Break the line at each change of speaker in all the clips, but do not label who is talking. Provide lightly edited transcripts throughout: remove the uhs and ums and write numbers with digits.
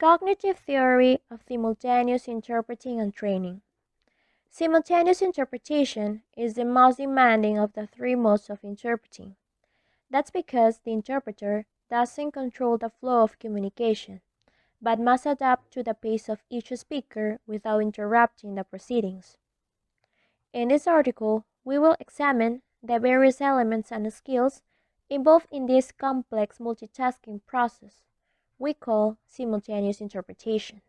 Cognitive theory of simultaneous interpreting and training. Simultaneous interpretation is the most demanding of the three modes of interpreting. That's because the interpreter doesn't control the flow of communication, but must adapt to the pace of each speaker without interrupting the proceedings. In this article, we will examine the various elements and skills involved in this complex multitasking process we call simultaneous interpretation.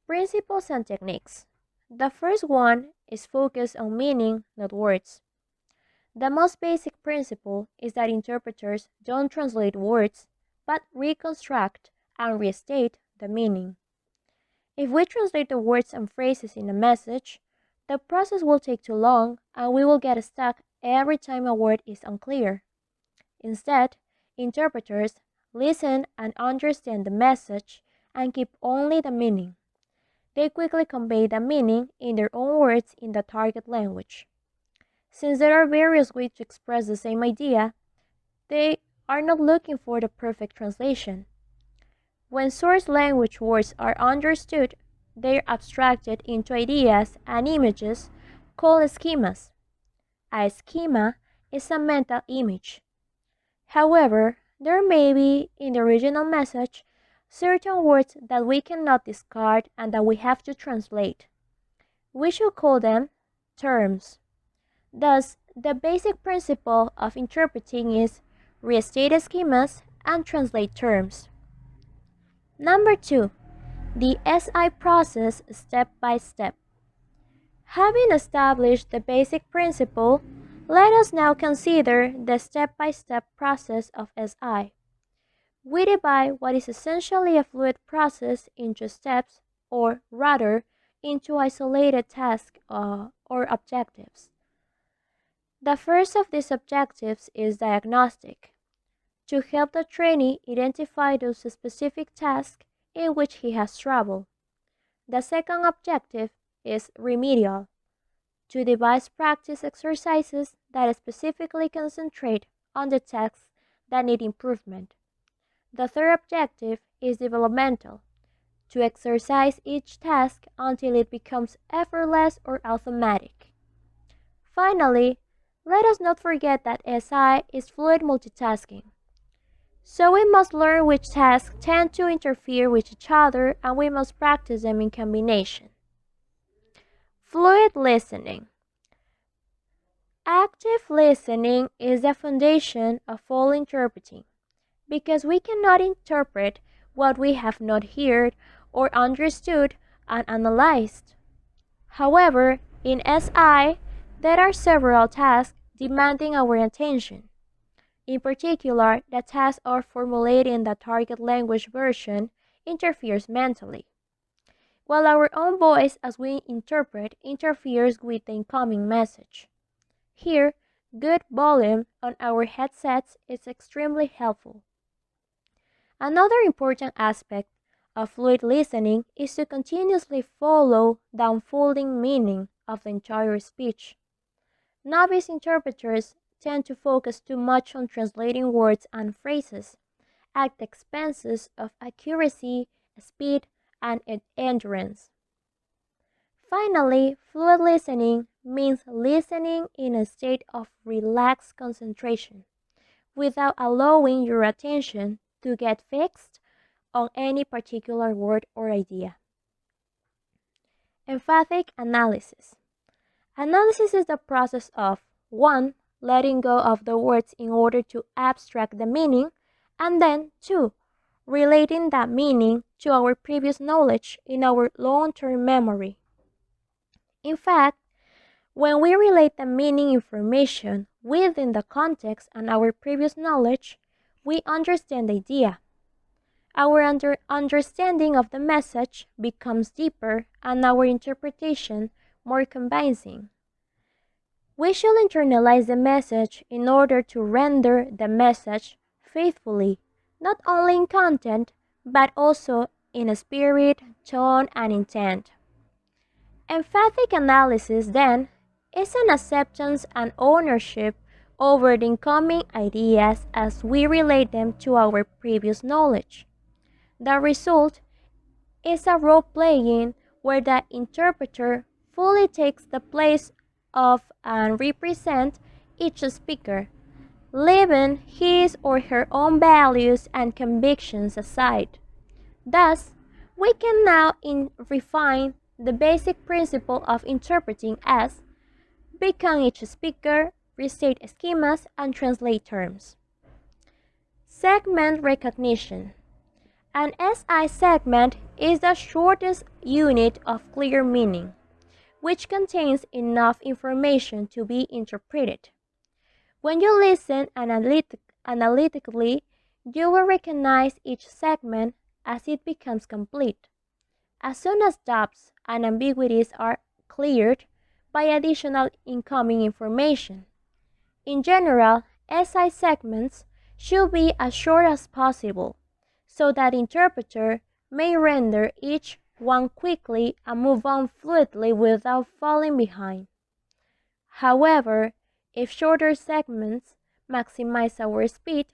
Principles and techniques. The first one is focused on meaning, not words. The most basic principle is that interpreters don't translate words, but reconstruct and restate the meaning. If we translate the words and phrases in a message, the process will take too long and we will get stuck every time a word is unclear. Instead, interpreters listen and understand the message and keep only the meaning. They quickly convey the meaning in their own words in the target language. Since there are various ways to express the same idea, they are not looking for the perfect translation. When source language words are understood, they are abstracted into ideas and images called schemas. A schema is a mental image. However, there may be, in the original message, certain words that we cannot discard and that we have to translate. We should call them terms. Thus, the basic principle of interpreting is restate schemas and translate terms. Number 2. The SI process step by step. Having established the basic principle, let us now consider the step-by-step process of SI. We divide what is essentially a fluid process into steps, or rather, into isolated tasks or objectives. The first of these objectives is diagnostic, to help the trainee identify those specific tasks in which he has trouble. The second objective is remedial, to devise practice exercises that specifically concentrate on the tasks that need improvement. The third objective is developmental, to exercise each task until it becomes effortless or automatic. Finally, let us not forget that SI is fluid multitasking. So we must learn which tasks tend to interfere with each other and we must practice them in combination. Fluid listening. Active listening is the foundation of all interpreting, because we cannot interpret what we have not heard or understood and analyzed. However, in SI, there are several tasks demanding our attention. In particular, the task of formulating the target language version interferes mentally, while our own voice as we interpret interferes with the incoming message. Here, good volume on our headsets is extremely helpful. Another important aspect of fluid listening is to continuously follow the unfolding meaning of the entire speech. Novice interpreters tend to focus too much on translating words and phrases at the expense of accuracy, speed, and endurance. Finally, fluid listening means listening in a state of relaxed concentration, without allowing your attention to get fixed on any particular word or idea. Emphatic analysis. Analysis is the process of 1. Letting go of the words in order to abstract the meaning, and then 2. Relating that meaning to our previous knowledge in our long-term memory. In fact, when we relate the meaning information within the context and our previous knowledge, we understand the idea. Our understanding of the message becomes deeper and our interpretation more convincing. We should internalize the message in order to render the message faithfully, not only in content, but also in spirit, tone, and intent. Emphatic analysis, then, is an acceptance and ownership over the incoming ideas as we relate them to our previous knowledge. The result is a role playing where the interpreter fully takes the place of and represents each speaker, leaving his or her own values and convictions aside. Thus, we can now refine the basic principle of interpreting as become each speaker, restate schemas, and translate terms. Segment recognition. An SI segment is the shortest unit of clear meaning, which contains enough information to be interpreted. When you listen analytically, you will recognize each segment as it becomes complete. As soon as doubts and ambiguities are cleared by additional incoming information. In general, SI segments should be as short as possible, so that the interpreter may render each one quickly and move on fluidly without falling behind. However, if shorter segments maximize our speed,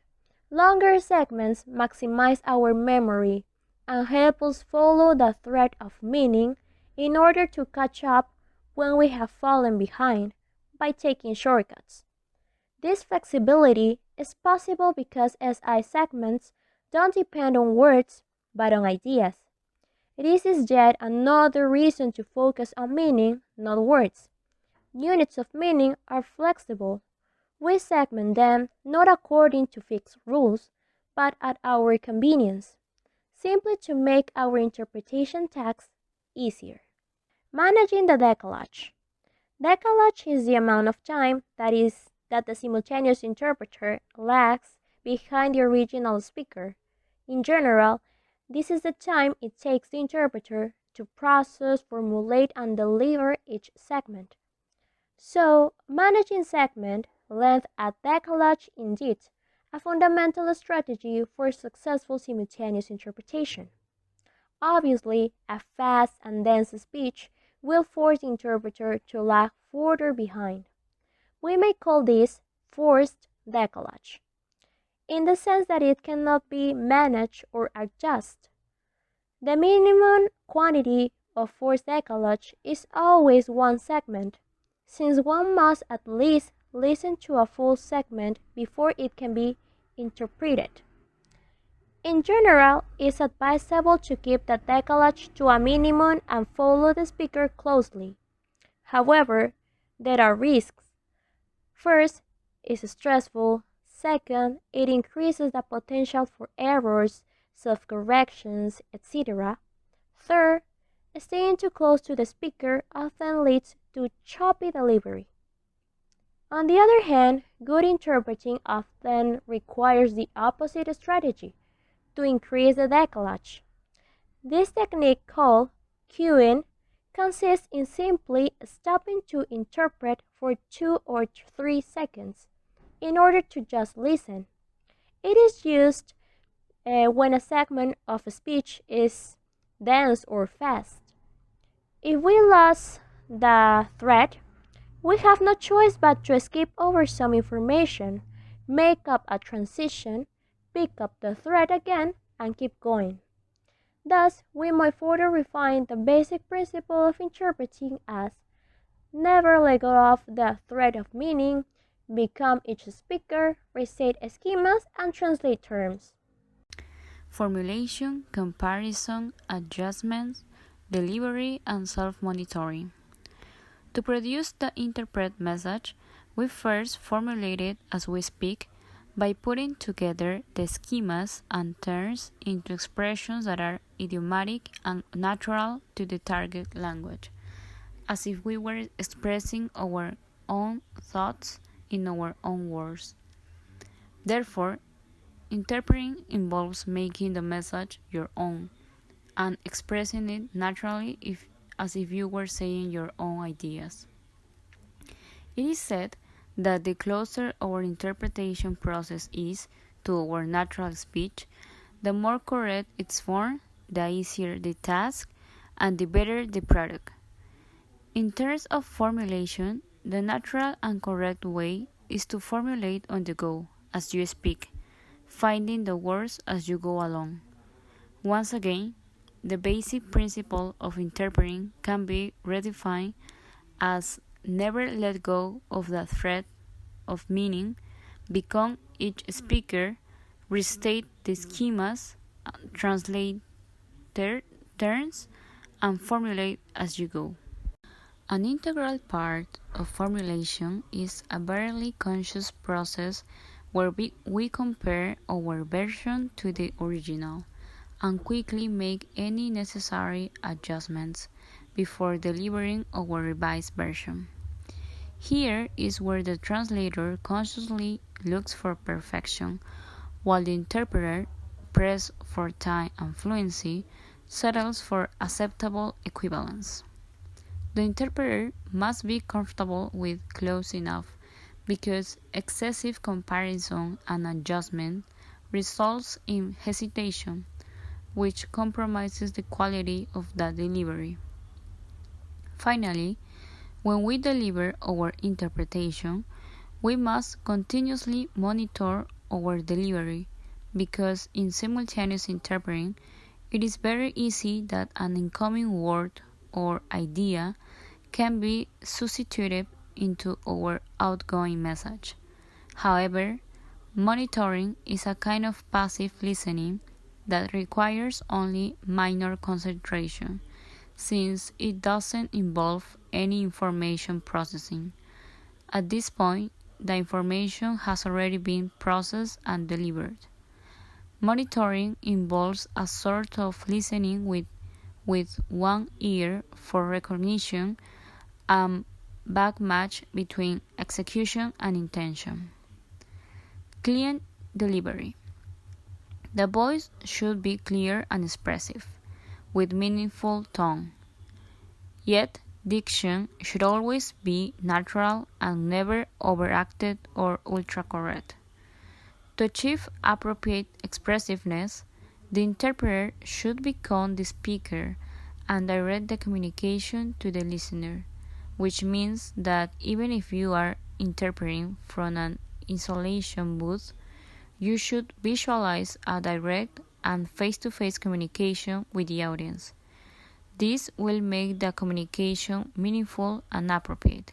longer segments maximize our memory and help us follow the thread of meaning in order to catch up when we have fallen behind by taking shortcuts. This flexibility is possible because SI segments don't depend on words but on ideas. This is yet another reason to focus on meaning, not words. Units of meaning are flexible. We segment them not according to fixed rules, but at our convenience, simply to make our interpretation tasks easier. Managing the decalage. Decalage is the amount of time that the simultaneous interpreter lags behind the original speaker. In general, this is the time it takes the interpreter to process, formulate, and deliver each segment. So, managing segment length at decalage indeed a fundamental strategy for successful simultaneous interpretation. Obviously, a fast and dense speech will force the interpreter to lag further behind. We may call this forced decalage, in the sense that it cannot be managed or adjusted. The minimum quantity of forced decalage is always one segment, since one must at least listen to a full segment before it can be interpreted. In general, it's advisable to keep the decalage to a minimum and follow the speaker closely. However, there are risks. First, it's stressful. Second, it increases the potential for errors, self-corrections, etc. Third, staying too close to the speaker often leads to choppy delivery. On the other hand, good interpreting often requires the opposite strategy, to increase the decalage. This technique, called cueing, consists in simply stopping to interpret for 2 or 3 seconds in order to just listen. It is used when a segment of a speech is dense or fast. If we lose the thread, we have no choice but to skip over some information, make up a transition, pick up the thread again, and keep going. Thus, we might further refine the basic principle of interpreting as never let go of the thread of meaning, become each speaker, restate schemas, and translate terms.
Formulation, comparison, adjustments, delivery, and self-monitoring. To produce the interpret message, we first formulate it as we speak by putting together the schemas and terms into expressions that are idiomatic and natural to the target language, as if we were expressing our own thoughts in our own words. Therefore, interpreting involves making the message your own and expressing it naturally as if you were saying your own ideas. It is said that the closer our interpretation process is to our natural speech, the more correct its form, the easier the task, and the better the product. In terms of formulation, the natural and correct way is to formulate on the go, as you speak, finding the words as you go along. Once again, the basic principle of interpreting can be redefined as never let go of the thread of meaning, become each speaker, restate the schemas, translate terms, and formulate as you go. An integral part of formulation is a barely conscious process where we compare our version to the original and quickly make any necessary adjustments before delivering our revised version. Here is where the translator consciously looks for perfection, while the interpreter, pressed for time and fluency, settles for acceptable equivalence. The interpreter must be comfortable with close enough, because excessive comparison and adjustment results in hesitation, which compromises the quality of the delivery. Finally, when we deliver our interpretation, we must continuously monitor our delivery, because in simultaneous interpreting, it is very easy that an incoming word or idea can be substituted into our outgoing message. However, monitoring is a kind of passive listening that requires only minor concentration, since it doesn't involve any information processing. At this point, the information has already been processed and delivered. Monitoring involves a sort of listening with one ear for recognition and backmatch between execution and intention. Clean delivery. The voice should be clear and expressive, with meaningful tone. Yet, diction should always be natural and never overacted or ultra-correct. To achieve appropriate expressiveness, the interpreter should become the speaker and direct the communication to the listener, which means that even if you are interpreting from an isolation booth, you should visualize a direct and face-to-face communication with the audience. This will make the communication meaningful and appropriate.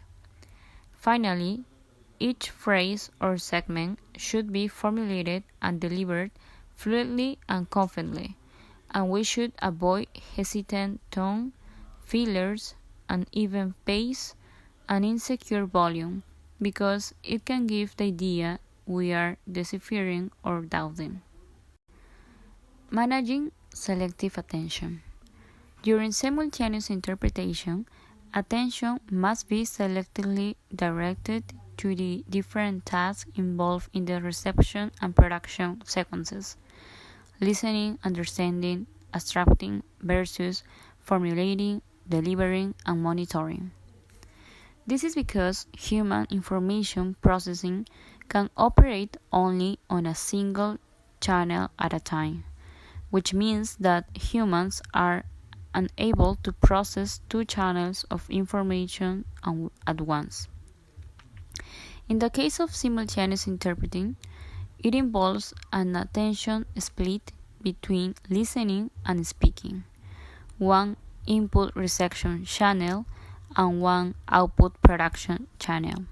Finally, each phrase or segment should be formulated and delivered fluidly and confidently, and we should avoid hesitant tone, fillers, uneven pace, and insecure volume, because it can give the idea we are deciphering or doubting. Managing selective attention. During simultaneous interpretation, attention must be selectively directed to the different tasks involved in the reception and production sequences: listening, understanding, abstracting versus formulating, delivering, and monitoring. This is because human information processing can operate only on a single channel at a time, which means that humans are unable to process two channels of information at once. In the case of simultaneous interpreting, it involves an attention split between listening and speaking, one input reception channel and one output production channel.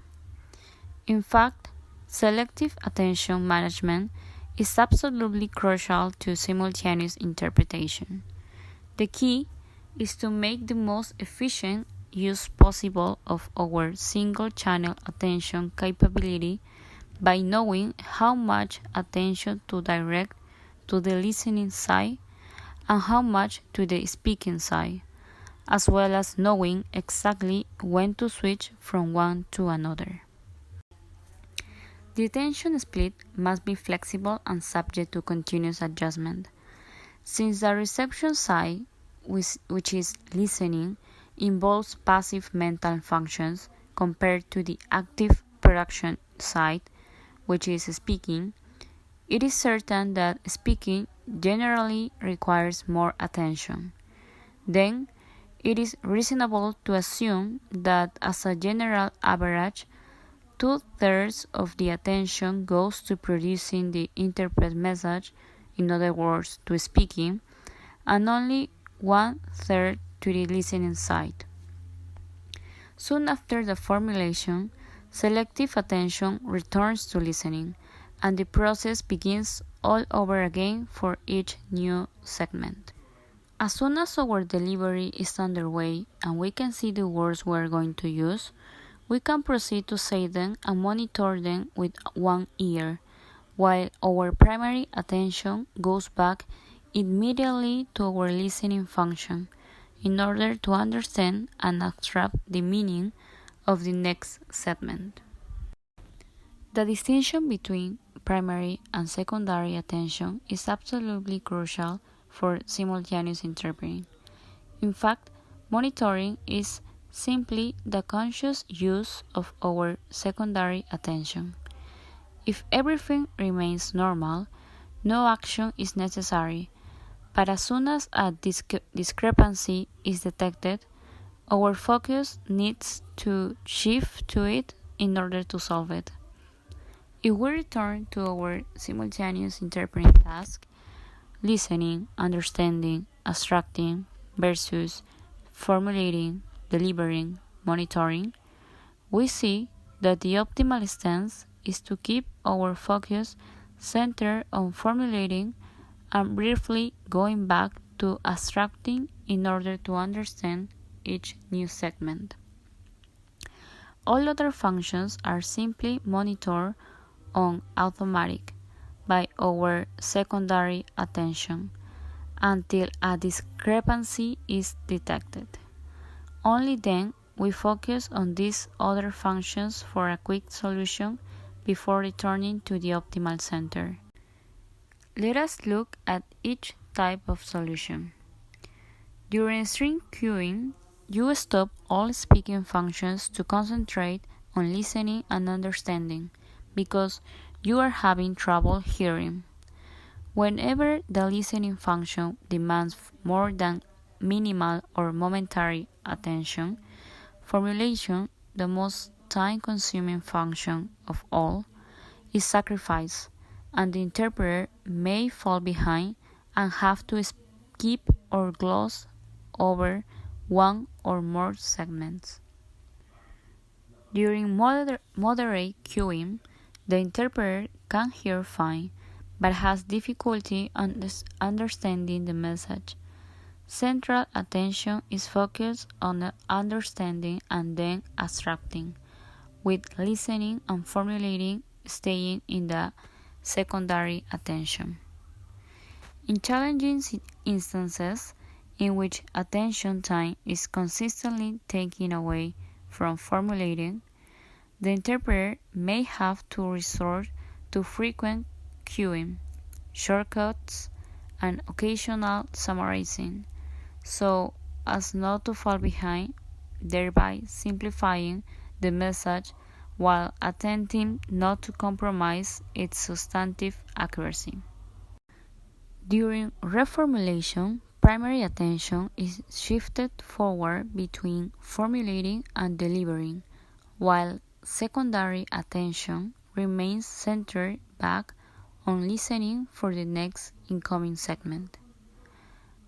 In fact, selective attention management is absolutely crucial to simultaneous interpretation. The key is to make the most efficient use possible of our single-channel attention capability by knowing how much attention to direct to the listening side and how much to the speaking side, as well as knowing exactly when to switch from one to another. The attention split must be flexible and subject to continuous adjustment. Since the reception side, which is listening, involves passive mental functions compared to the active production side, which is speaking, it is certain that speaking generally requires more attention. Then, it is reasonable to assume that as a general average, 2/3 of the attention goes to producing the interpret message, in other words, to speaking, and only 1/3 to the listening side. Soon after the formulation, selective attention returns to listening, and the process begins all over again for each new segment. As soon as our delivery is underway and we can see the words we are going to use, we can proceed to say them and monitor them with one ear, while our primary attention goes back immediately to our listening function in order to understand and abstract the meaning of the next segment. The distinction between primary and secondary attention is absolutely crucial for simultaneous interpreting. In fact, monitoring is simply the conscious use of our secondary attention. If everything remains normal, no action is necessary, but as soon as a discrepancy is detected, our focus needs to shift to it in order to solve it. If we return to our simultaneous interpreting task, listening, understanding, abstracting versus formulating, delivering, monitoring, we see that the optimal stance is to keep our focus centered on formulating and briefly going back to abstracting in order to understand each new segment. All other functions are simply monitored on automatic by our secondary attention until a discrepancy is detected. Only then we focus on these other functions for a quick solution before returning to the optimal center. Let us look at each type of solution. During string queuing, you stop all speaking functions to concentrate on listening and understanding because you are having trouble hearing. Whenever the listening function demands more than minimal or momentary attention, formulation, the most time-consuming function of all, is sacrificed, and the interpreter may fall behind and have to skip or gloss over one or more segments. During moderate queuing, the interpreter can hear fine, but has difficulty understanding the message. Central attention is focused on understanding and then abstracting, with listening and formulating staying in the secondary attention. In challenging instances in which attention time is consistently taken away from formulating, the interpreter may have to resort to frequent queuing, shortcuts, and occasional summarizing, so as not to fall behind, thereby simplifying the message while attempting not to compromise its substantive accuracy. During reformulation, primary attention is shifted forward between formulating and delivering, while secondary attention remains centered back on listening for the next incoming segment.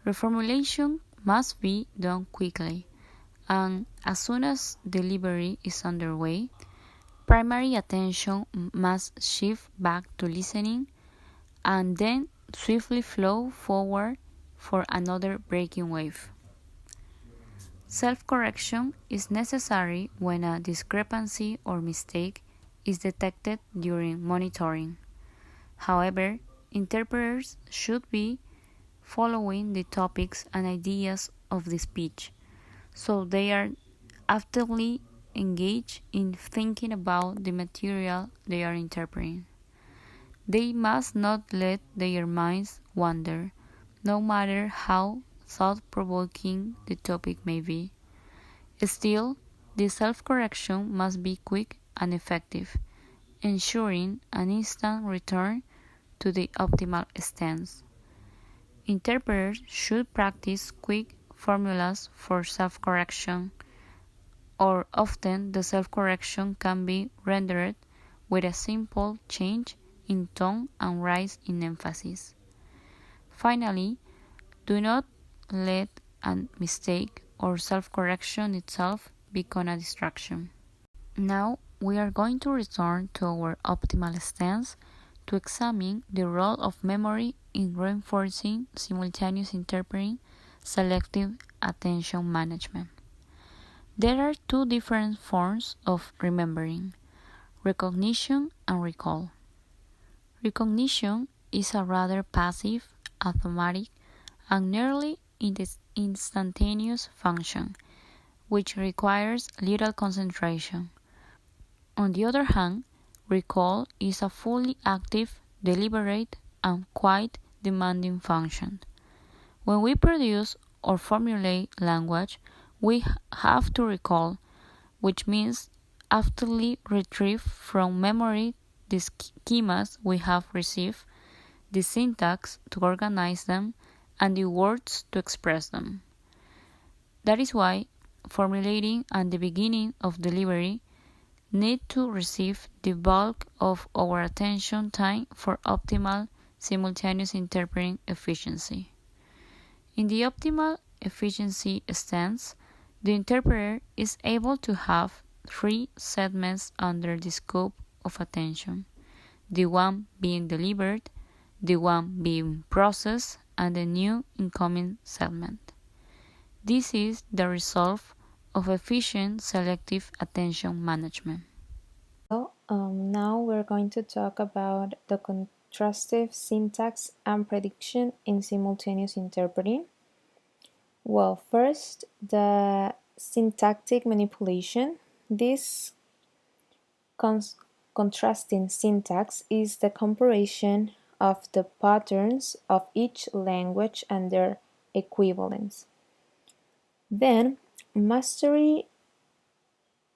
Reformulation must be done quickly, and as soon as delivery is underway, primary attention must shift back to listening and then swiftly flow forward for another breaking wave. Self-correction is necessary when a discrepancy or mistake is detected during monitoring. However, interpreters should be following the topics and ideas of the speech, so they are actively engaged in thinking about the material they are interpreting. They must not let their minds wander, no matter how thought-provoking the topic may be. Still, the self-correction must be quick and effective, ensuring an instant return to the optimal stance. Interpreters should practice quick formulas for self-correction, or often the self-correction can be rendered with a simple change in tone and rise in emphasis. Finally, Do not let a mistake or self-correction itself become a distraction. Now we are going to return to our optimal stance to examine the role of memory in reinforcing simultaneous interpreting selective attention management. There are two different forms of remembering: recognition and recall. Recognition is a rather passive, automatic, and nearly instantaneous function, which requires little concentration. On the other hand, recall is a fully active, deliberate, and quite demanding function. When we produce or formulate language, we have to recall, which means actively retrieve from memory the schemas we have received, the syntax to organize them, and the words to express them. That is why formulating and the beginning of delivery need to receive the bulk of our attention time for optimal simultaneous interpreting efficiency. In the optimal efficiency stance, the interpreter is able to have three segments under the scope of attention: the one being delivered, the one being processed, and the new incoming segment. This is the result of efficient selective attention management.
Now we're going to talk about the contrastive syntax and prediction in simultaneous interpreting. Well, first, the syntactic manipulation. This contrasting syntax is the comparison of the patterns of each language and their equivalents. Then, mastery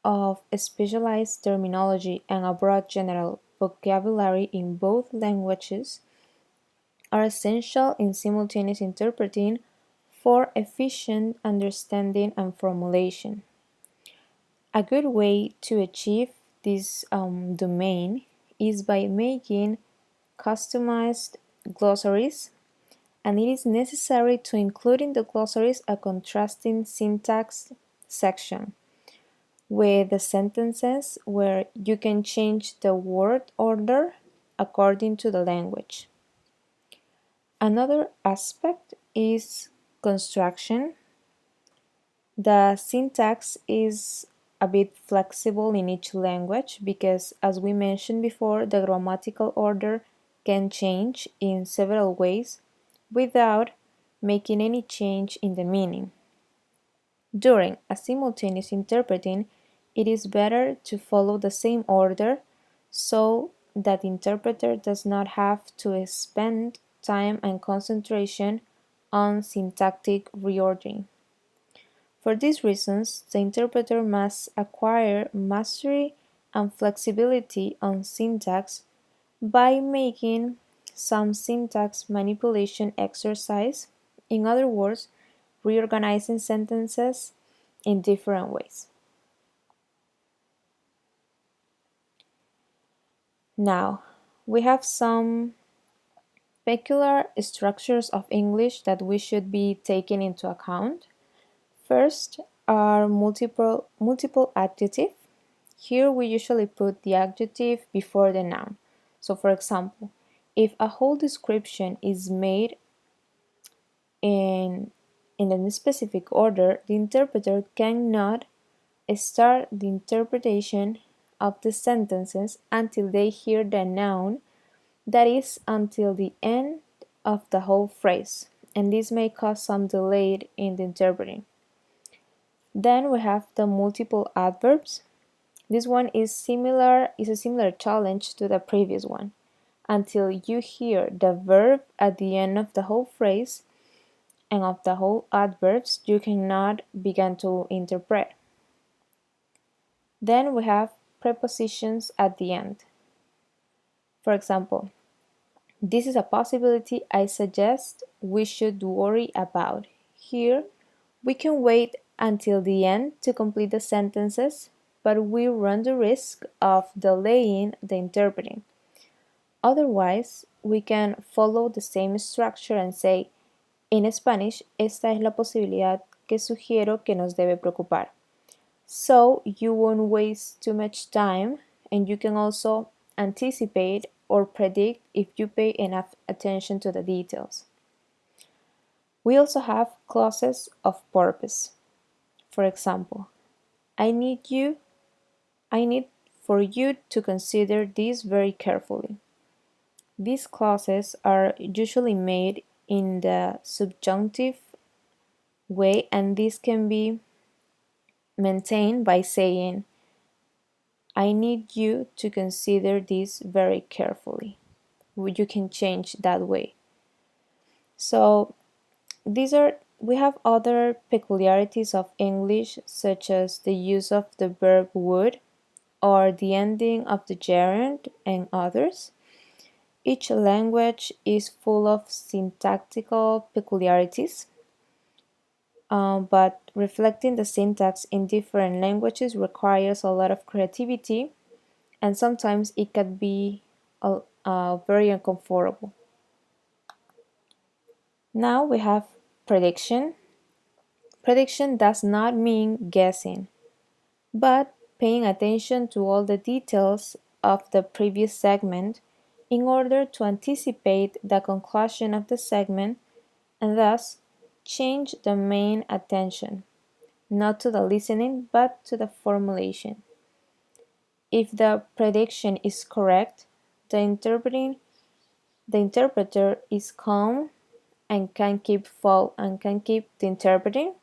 of specialized terminology and a broad general vocabulary in both languages are essential in simultaneous interpreting for efficient understanding and formulation. A good way to achieve this domain is by making customized glossaries, and it is necessary to include in the glossaries a contrasting syntax section with the sentences where you can change the word order according to the language. Another aspect is construction. The syntax is a bit flexible in each language because, as we mentioned before, the grammatical order can change in several ways without making any change in the meaning. During a simultaneous interpreting, it is better to follow the same order so that the interpreter does not have to spend time and concentration on syntactic reordering. For these reasons, the interpreter must acquire mastery and flexibility on syntax by making some syntax manipulation exercise, in other words, reorganizing sentences in different ways. Now, we have some peculiar structures of English that we should be taking into account. First are multiple adjective. Here we usually put the adjective before the noun. So for example, if a whole description is made in a specific order, the interpreter cannot start the interpretation of the sentences until they hear the noun, that is, until the end of the whole phrase, and this may cause some delay in the interpreting. Then we have the multiple adverbs. This one is a similar challenge to the previous one. Until you hear the verb at the end of the whole phrase and of the whole adverbs, you cannot begin to interpret. Then we have prepositions at the end. For example, this is a possibility I suggest we should worry about. Here, we can wait until the end to complete the sentences, but we run the risk of delaying the interpreting. Otherwise, we can follow the same structure and say, In Spanish, esta es la posibilidad que sugiero que nos debe preocupar. So you won't waste too much time, and you can also anticipate or predict if you pay enough attention to the details. We also have clauses of purpose. For example, I need for you to consider this very carefully. These clauses are usually made in the subjunctive way, and this can be maintained by saying, I need you to consider this very carefully. You can change that way. So we have other peculiarities of English, such as the use of the verb would or the ending of the gerund and others. Each language is full of syntactical peculiarities, but reflecting the syntax in different languages requires a lot of creativity, and sometimes it can be very uncomfortable. Now we have prediction. Prediction does not mean guessing, but paying attention to all the details of the previous segment in order to anticipate the conclusion of the segment and thus change the main attention, not to the listening but to the formulation. If the prediction is correct, the interpreter is calm and can keep the interpreting.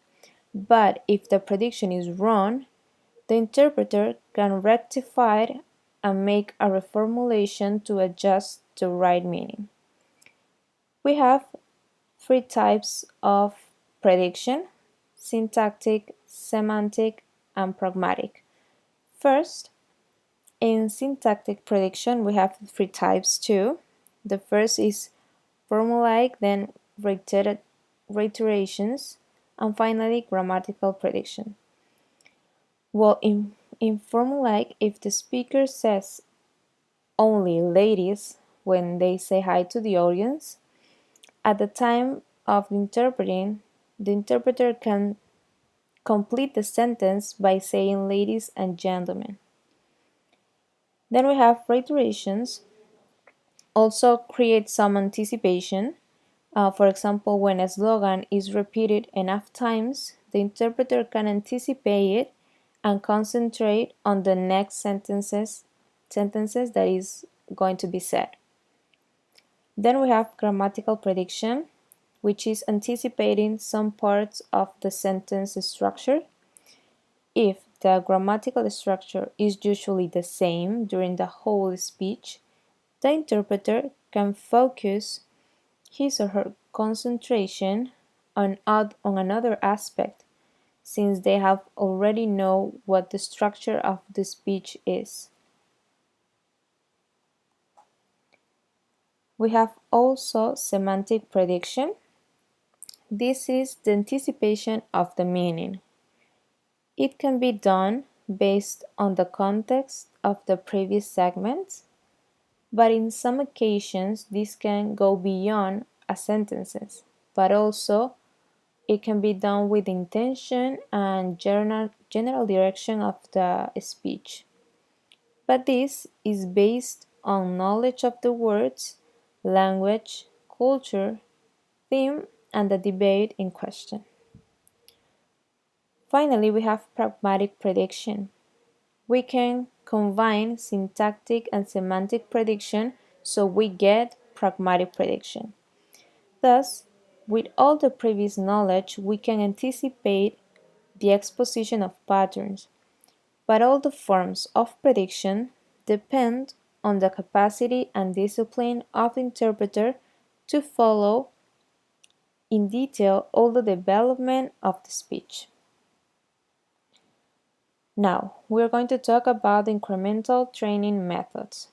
But if the prediction is wrong, the interpreter can rectify it and make a reformulation to adjust the right meaning. We have three types of prediction: syntactic, semantic, and pragmatic. First, in syntactic prediction, we have three types too. The first is formulaic, then reiterations, and finally grammatical prediction. Well, in formulaic, if the speaker says only ladies when they say hi to the audience, at the time of interpreting, the interpreter can complete the sentence by saying ladies and gentlemen. Then we have reiterations, also create some anticipation. For example, when a slogan is repeated enough times, the interpreter can anticipate it and concentrate on the next sentences that is going to be said. Then we have grammatical prediction, which is anticipating some parts of the sentence structure. If the grammatical structure is usually the same during the whole speech, the interpreter can focus his or her concentration on another aspect, since they have already know what the structure of the speech is. We have also semantic prediction. This is the anticipation of the meaning. It can be done based on the context of the previous segments, but in some occasions this can go beyond a sentences, but also it can be done with intention and general direction of the speech. But this is based on knowledge of the words, language, culture, theme, and the debate in question. Finally, we have pragmatic prediction. We can combine syntactic and semantic prediction, so we get pragmatic prediction. Thus, with all the previous knowledge, we can anticipate the exposition of patterns, but all the forms of prediction depend on the capacity and discipline of the interpreter to follow in detail all the development of the speech. Now, we're going to talk about incremental training methods.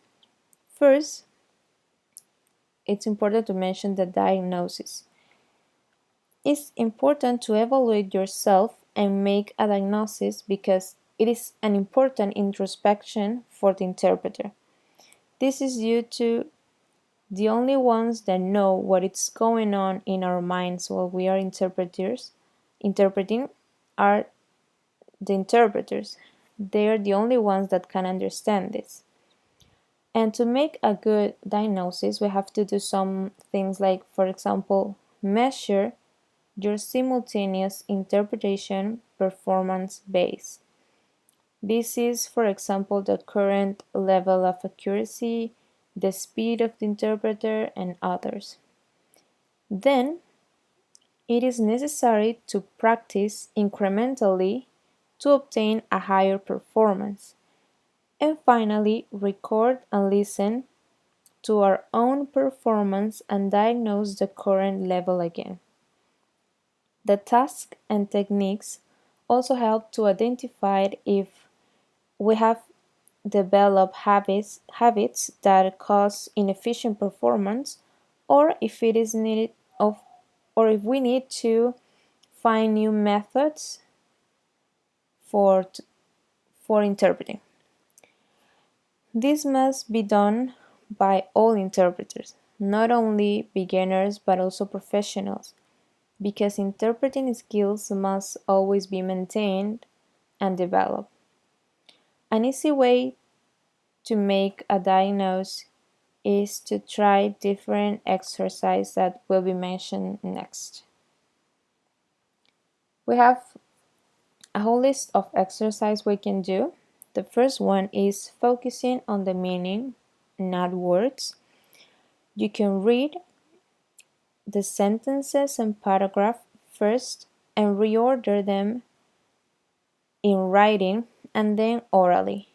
First, it's important to mention the diagnosis. It's important to evaluate yourself and make a diagnosis because it is an important introspection for the interpreter. This is due to The only ones that know what is going on in our minds while we are interpreting are the interpreters. They are the only ones that can understand this. And to make a good diagnosis, we have to do some things like, for example, measure your simultaneous interpretation performance base. This is, for example, the current level of accuracy, the speed of the interpreter, and others. Then, it is necessary to practice incrementally to obtain a higher performance. And finally, record and listen to our own performance and diagnose the current level again. The tasks and techniques also help to identify if we have developed habits that cause inefficient performance, or if it is needed of or if we need to find new methods for for interpreting. This must be done by all interpreters, not only beginners but also professionals, because interpreting skills must always be maintained and developed. An easy way to make a diagnosis is to try different exercises that will be mentioned next. We have a whole list of exercises we can do. The first one is focusing on the meaning, not words. You can read the sentences and paragraph first and reorder them in writing and then orally.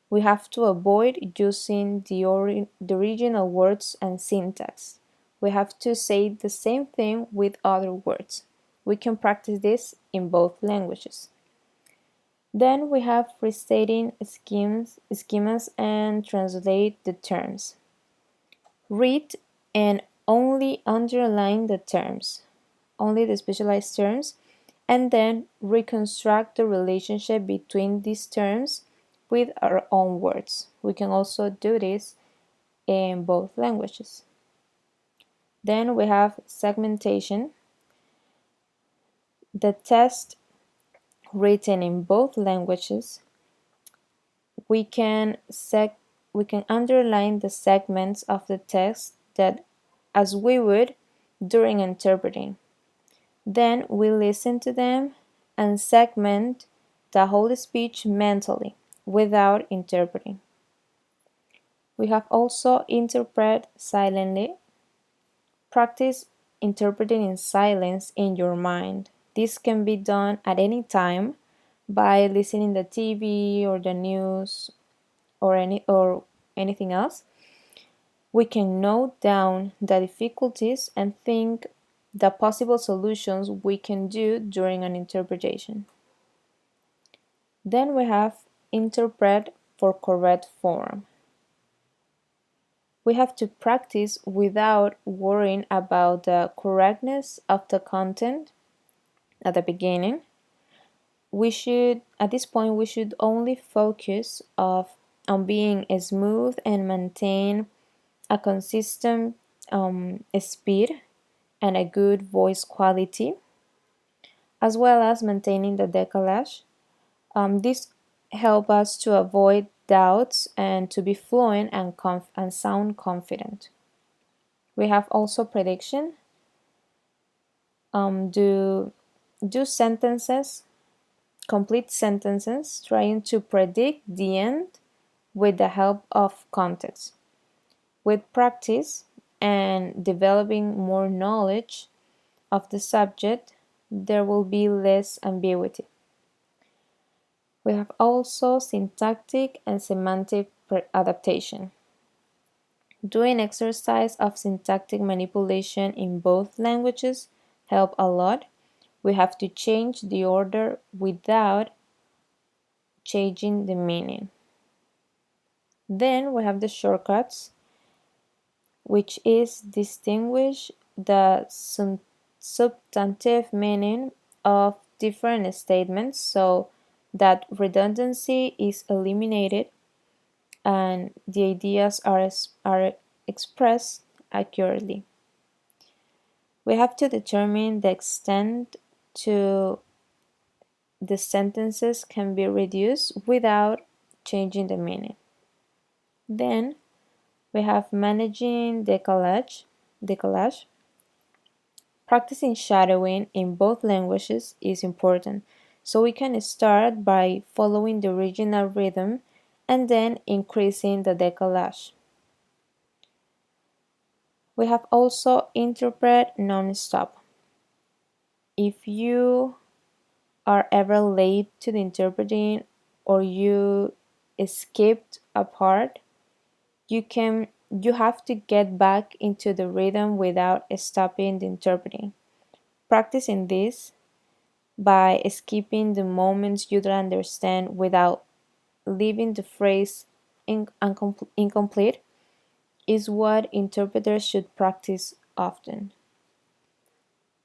We have to avoid using the original words and syntax. We have to say the same thing with other words. We can practice this in both languages. Then we have restating schemas and translate the terms. Read and only underline the terms, only the specialized terms, and then reconstruct the relationship between these terms with our own words. We can also do this in both languages. Then we have segmentation. The test written in both languages, we can underline the segments of the text that as we would during interpreting. Then we listen to them and segment the whole speech mentally without interpreting. We have also interpret silently. Practice interpreting in silence in your mind. This can be done at any time by listening to the TV or the news or anything else. We can note down the difficulties and think the possible solutions we can do during an interpretation. Then we have interpret for correct form. We have to practice without worrying about the correctness of the content at the beginning. At this point, we should only focus on being smooth and maintain a consistent speed and a good voice quality, as well as maintaining the decollage. This help us to avoid doubts and to be fluent and sound confident. We have also prediction. Do sentences, complete sentences, trying to predict the end with the help of context. With practice and developing more knowledge of the subject, there will be less ambiguity. We have also syntactic and semantic adaptation. Doing exercise of syntactic manipulation in both languages help a lot. We have to change the order without changing the meaning. Then we have the shortcuts, which is distinguish the substantive meaning of different statements so that redundancy is eliminated and the ideas are expressed accurately. We have to determine the extent to the sentences can be reduced without changing the meaning. Then we have managing decalage. Practicing shadowing in both languages is important, so we can start by following the original rhythm and then increasing the decalage. We have also interpret non-stop. If you are ever late to the interpreting or you skipped a part, you have to get back into the rhythm without stopping the interpreting. Practicing this by skipping the moments you don't understand without leaving the phrase incomplete is what interpreters should practice often.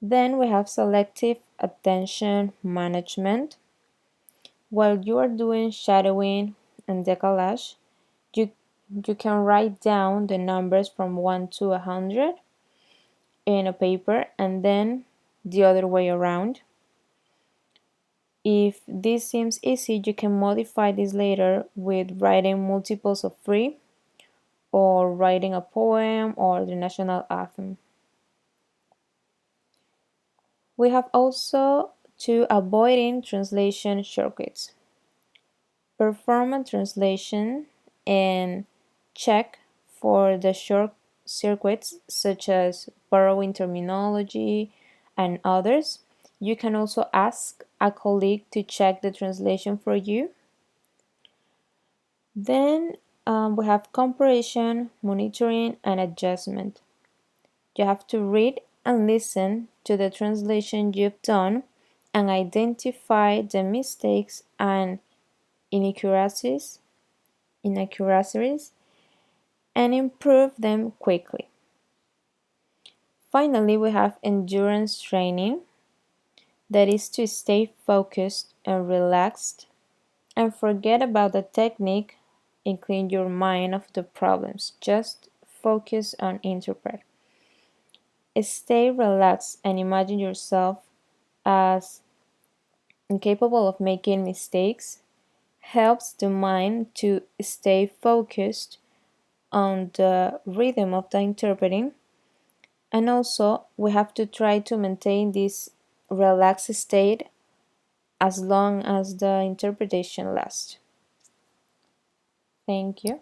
Then we have selective attention management. While you are doing shadowing and decalage, you, you can write down the numbers from 1 to 100 in a paper and then the other way around. If this seems easy, you can modify this later with writing multiples of 3 or writing a poem or the national anthem. We have also to avoiding translation shortcuts. Perform a translation and check for the short circuits such as borrowing terminology and others. You can also ask a colleague to check the translation for you. Then we have comparison, monitoring, and adjustment. You have to read and listen to the translation you've done and identify the mistakes and inaccuracies and improve them quickly. Finally, we have endurance training, that is to stay focused and relaxed and forget about the technique and clean your mind of the problems. Just focus on interpret. Stay relaxed and imagine yourself as incapable of making mistakes helps the mind to stay focused on the rhythm of the interpreting. And also, we have to try to maintain this relaxed state as long as the interpretation lasts. Thank you.